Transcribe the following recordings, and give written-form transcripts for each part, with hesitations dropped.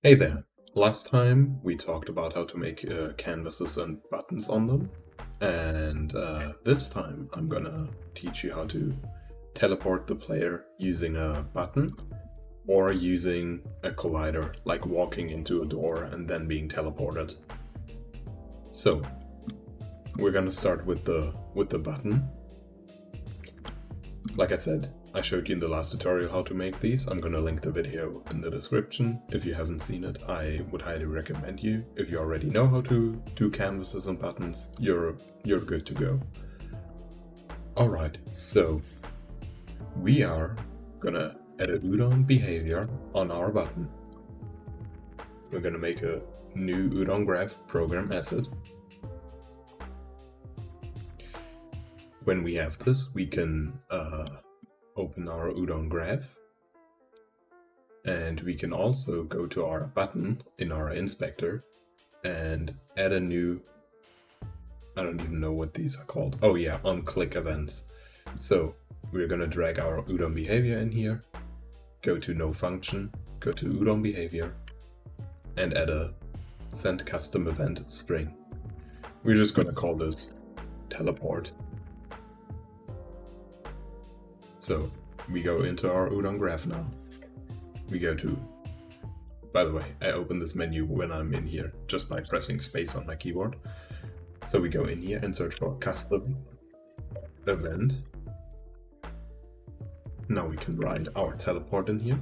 Hey there. Last time we talked about how to make canvases and buttons on them, and this time I'm gonna teach you how to teleport the player using a button or using a collider, like walking into a door and then being teleported. So we're gonna start with the button. Like I said, I showed you in the last tutorial how to make these. I'm gonna link the video in the description. If you haven't seen it, I would highly recommend you. If you already know how to do canvases and buttons, you're good to go. Alright, so we are gonna add a Udon behavior on our button. We're gonna make a new Udon graph program asset. When we have this, we can open our Udon graph, and we can also go to our button in our inspector and add a new, I don't even know what these are called. Oh yeah, on click events. So we're gonna drag our Udon behavior in here, go to no function, go to Udon behavior, and add a send custom event string. We're just gonna call this teleport. So we go into our Udon graph now. We go to, by the way, I open this menu when I'm in here just by pressing space on my keyboard. So we go in here and search for custom event. Now we can write our teleport in here.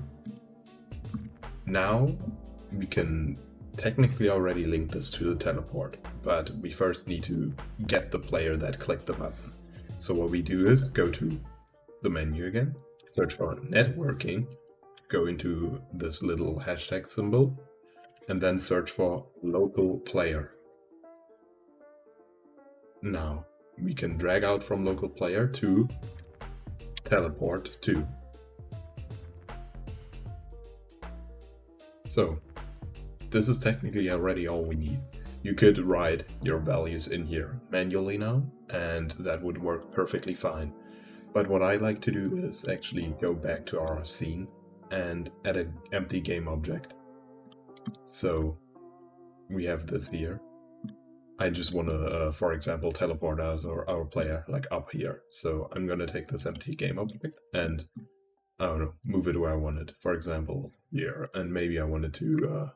Now we can technically already link this to the teleport, but we first need to get the player that clicked the button. So what we do is go to the menu again, search for networking, go into this little hashtag symbol, and then search for local player. Now we can drag out from local player to teleport to. So this is technically already all we need. You could write your values in here manually now, and that would work perfectly fine. But what I like to do is actually go back to our scene and add an empty game object. So we have this here. I just want to, for example, teleport us or our player like up here. So I'm going to take this empty game object and, I don't know, move it where I want it. For example, here. And maybe I want it to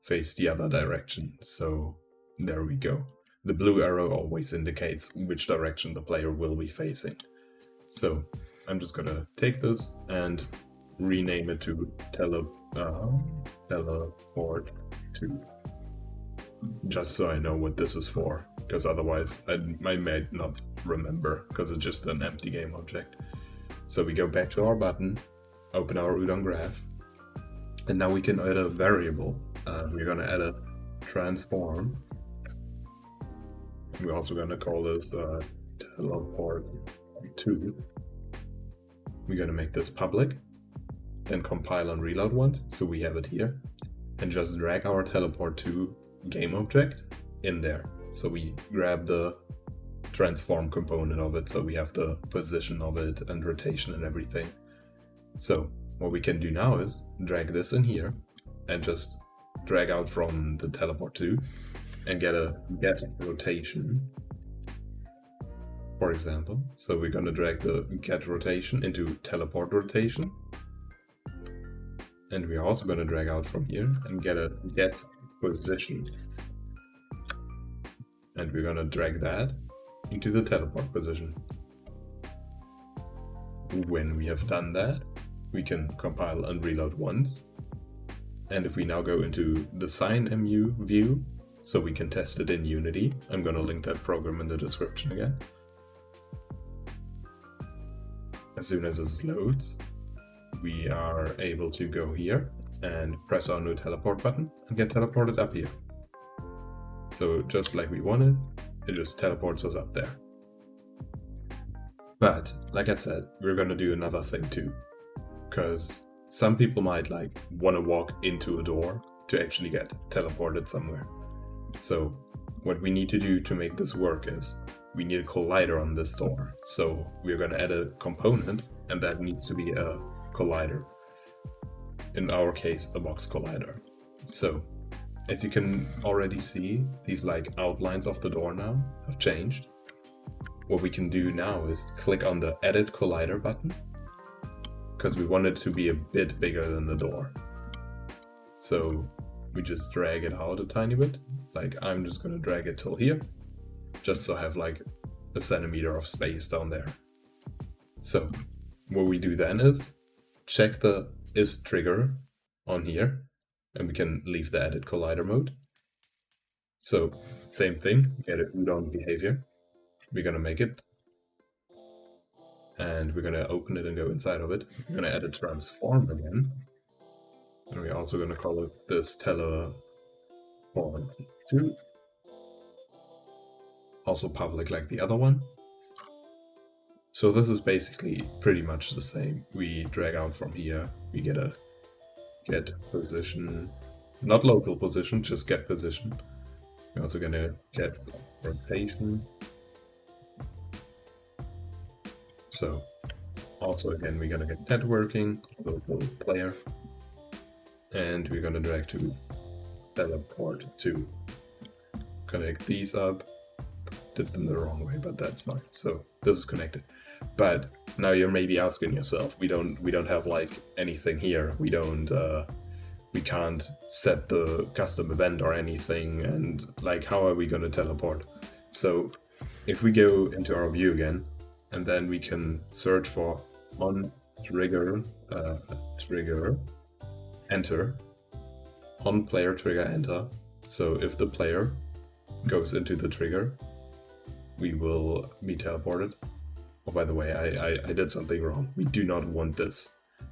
face the other direction. So there we go. The blue arrow always indicates which direction the player will be facing. So I'm just gonna take this and rename it to teleport to, just so I know what this is for, because otherwise I might not remember, because it's just an empty game object. So we go back to our button, open our Udon graph, and now we can add a variable. We're gonna add a transform. We're also gonna call this teleport to. We're gonna make this public, then compile and reload once, so we have it here, and just drag our teleport to game object in there. So we grab the transform component of it, so we have the position of it and rotation and everything. So what we can do now is drag this in here and just drag out from the teleport to and get a get rotation, for example. So we're going to drag the get rotation into teleport rotation. And we're also going to drag out from here and get a get position. And we're going to drag that into the teleport position. When we have done that, we can compile and reload once. And if we now go into the SignMU view, so we can test it in Unity, I'm going to link that program in the description again. As soon as it loads, we are able to go here and press our new teleport button and get teleported up here. So just like we wanted, it just teleports us up there. But like I said, we're gonna do another thing too, because some people might want to walk into a door to actually get teleported somewhere. So what we need to do to make this work is we need a collider on this door. So we're going to add a component, and that needs to be a collider. In our case, a box collider. So, as you can already see, these like outlines of the door now have changed. What we can do now is click on the Edit Collider button, because we want it to be a bit bigger than the door. So we just drag it out a tiny bit. Like I'm just gonna drag it till here, just so I have like a centimeter of space down there. So what we do then is check the is trigger on here, and we can leave the Edit Collider mode. So same thing, get a Udon behavior. We're gonna make it, and we're gonna open it and go inside of it. We're gonna add a transform again, and we're also gonna call it this teleportation. Also public like the other one. So this is basically pretty much the same. We drag out from here, we get a get position, not local position, just get position. We're also gonna get rotation. So also again, we're gonna get networking, local player, and we're gonna drag to teleport to connect these up. Did them the wrong way, but that's fine. So this is connected. But now you're maybe asking yourself, we don't have like anything here. We can't set the custom event or anything, and like how are we gonna teleport? So if we go into our view again, and then we can search for on trigger enter, on player trigger enter. So if the player goes into the trigger, we will be teleported. Oh, by the way, I did something wrong. We do not want this,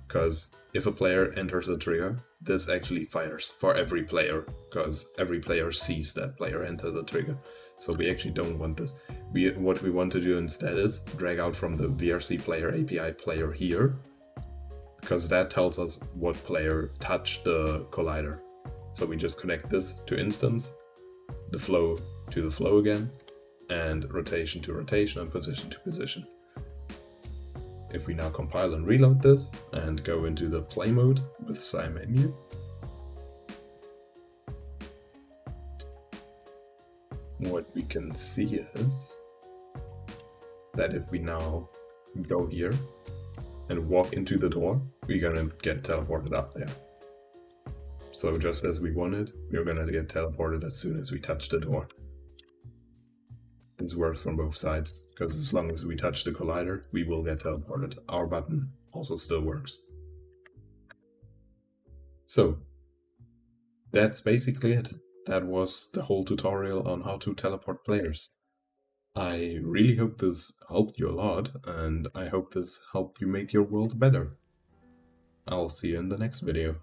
because if a player enters a trigger, this actually fires for every player, because every player sees that player enter the trigger. So we actually don't want this. What we want to do instead is drag out from the VRC player API player here, because that tells us what player touched the collider. So we just connect this to instance, the flow to the flow again, and rotation to rotation and position to position. If we now compile and reload this and go into the play mode with side menu, what we can see is that if we now go here and walk into the door, we're gonna get teleported up there. So just as we wanted, we're gonna get teleported as soon as we touch the door. This works from both sides, because as long as we touch the collider, we will get teleported. Our button also still works. So that's basically it. That was the whole tutorial on how to teleport players. I really hope this helped you a lot, and I hope this helped you make your world better. I'll see you in the next video.